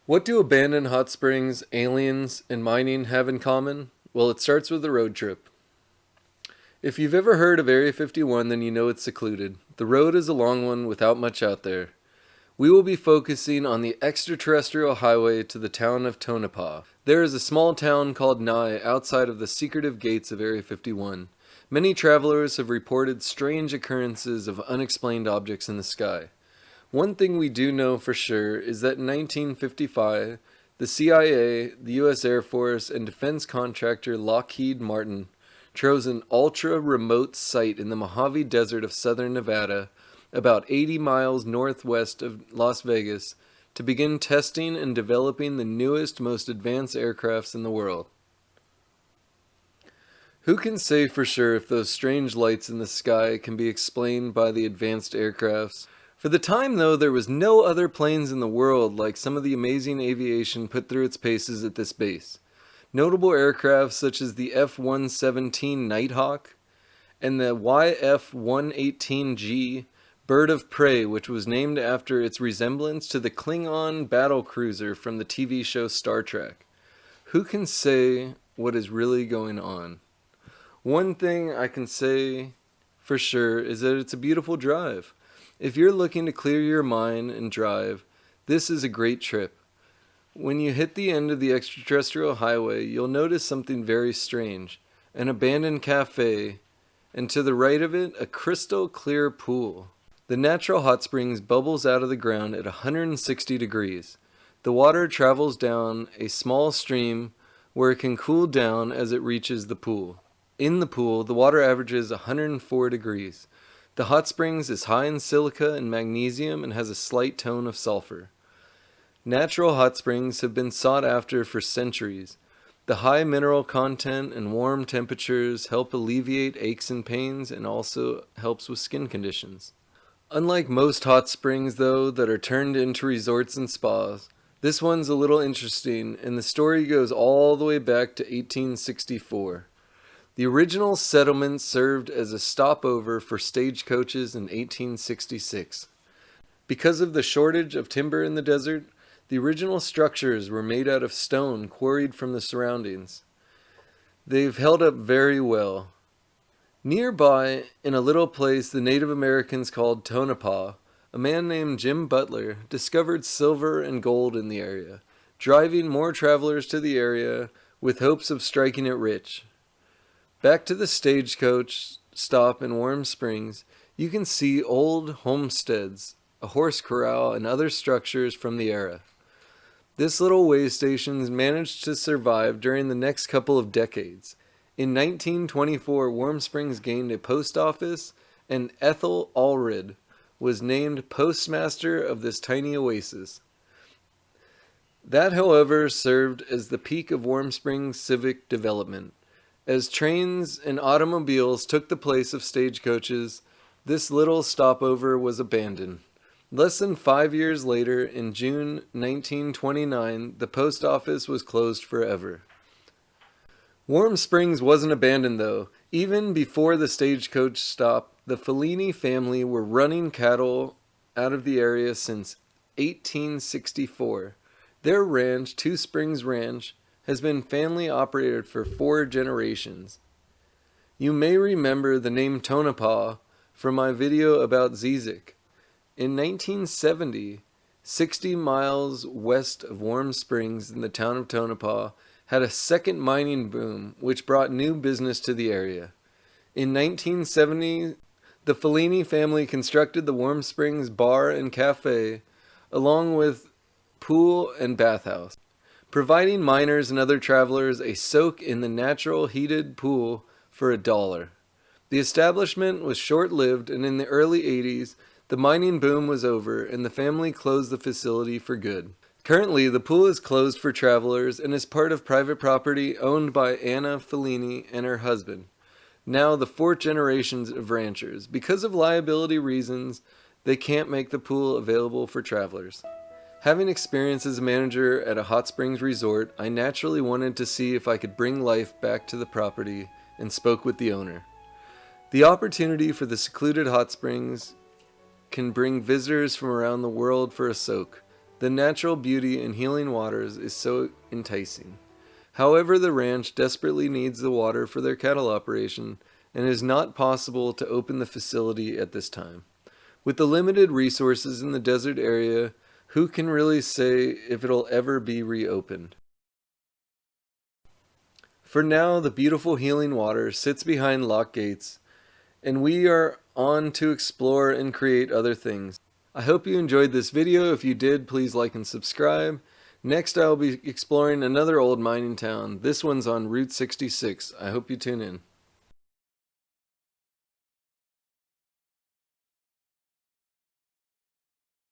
What do abandoned hot springs, aliens, and mining have in common? Well, it starts with a road trip. If you've ever heard of Area 51, then you know it's secluded. The road is a long one without much out there. We will be focusing on the extraterrestrial highway to the town of Tonopah. There is a small town called Nye outside of the secretive gates of Area 51. Many travelers have reported strange occurrences of unexplained objects in the sky. One thing we do know for sure is that in 1955, the CIA, the U.S. Air Force, and defense contractor Lockheed Martin chose an ultra-remote site in the Mojave Desert of southern Nevada, about 80 miles northwest of Las Vegas, to begin testing and developing the newest, most advanced aircrafts in the world. Who can say for sure if those strange lights in the sky can be explained by the advanced aircrafts? For the time, though, there was no other planes in the world like some of the amazing aviation put through its paces at this base. Notable aircraft such as the F-117 Nighthawk and the YF-118G Bird of Prey, which was named after its resemblance to the Klingon battlecruiser from the TV show Star Trek. Who can say what is really going on? One thing I can say for sure is that it's a beautiful drive. If you're looking to clear your mind and drive, this is a great trip. When you hit the end of the extraterrestrial highway, you'll notice something very strange. An abandoned cafe, and to the right of it, a crystal clear pool. The natural hot springs bubbles out of the ground at 160 degrees. The water travels down a small stream where it can cool down as it reaches the pool. In the pool, the water averages 104 degrees. The hot springs is high in silica and magnesium and has a slight tone of sulfur. Natural hot springs have been sought after for centuries. The high mineral content and warm temperatures help alleviate aches and pains and also helps with skin conditions. Unlike most hot springs, though, that are turned into resorts and spas, this one's a little interesting, and the story goes all the way back to 1864. The original settlement served as a stopover for stagecoaches in 1866. Because of the shortage of timber in the desert, the original structures were made out of stone quarried from the surroundings. They've held up very well. Nearby, in a little place the Native Americans called Tonopah, a man named Jim Butler discovered silver and gold in the area, driving more travelers to the area with hopes of striking it rich. Back to the stagecoach stop in Warm Springs, you can see old homesteads, a horse corral, and other structures from the era. This little way station managed to survive during the next couple of decades. In 1924, Warm Springs gained a post office, and Ethel Allred was named postmaster of this tiny oasis. That, however, served as the peak of Warm Springs civic development. As trains and automobiles took the place of stagecoaches, this little stopover was abandoned. Less than 5 years later, in June 1929, the post office was closed forever. Warm Springs wasn't abandoned, though. Even before the stagecoach stop, the Fellini family were running cattle out of the area since 1864. Their ranch, Two Springs Ranch, has been family operated for 4 generations. You may remember the name Tonopah from my video about Zizik. In 1970, 60 miles west of Warm Springs in the town of Tonopah, had a second mining boom which brought new business to the area. In 1970, the Fellini family constructed the Warm Springs Bar and Cafe, along with pool and bathhouse, providing miners and other travelers a soak in the natural heated pool for $1. The establishment was short-lived, and in the early 80s, the mining boom was over and the family closed the facility for good. Currently, the pool is closed for travelers and is part of private property owned by Anna Fellini and her husband, now the 4th generation of ranchers. Because of liability reasons, they can't make the pool available for travelers. Having experience as a manager at a hot springs resort, I naturally wanted to see if I could bring life back to the property and spoke with the owner. The opportunity for the secluded hot springs can bring visitors from around the world for a soak. The natural beauty and healing waters is so enticing. However, the ranch desperately needs the water for their cattle operation, and it is not possible to open the facility at this time. With the limited resources in the desert area, who can really say if it'll ever be reopened? For now, the beautiful healing water sits behind locked gates, and we are on to explore and create other things. I hope you enjoyed this video. If you did, please like and subscribe. Next, I will be exploring another old mining town. This one's on Route 66. I hope you tune in.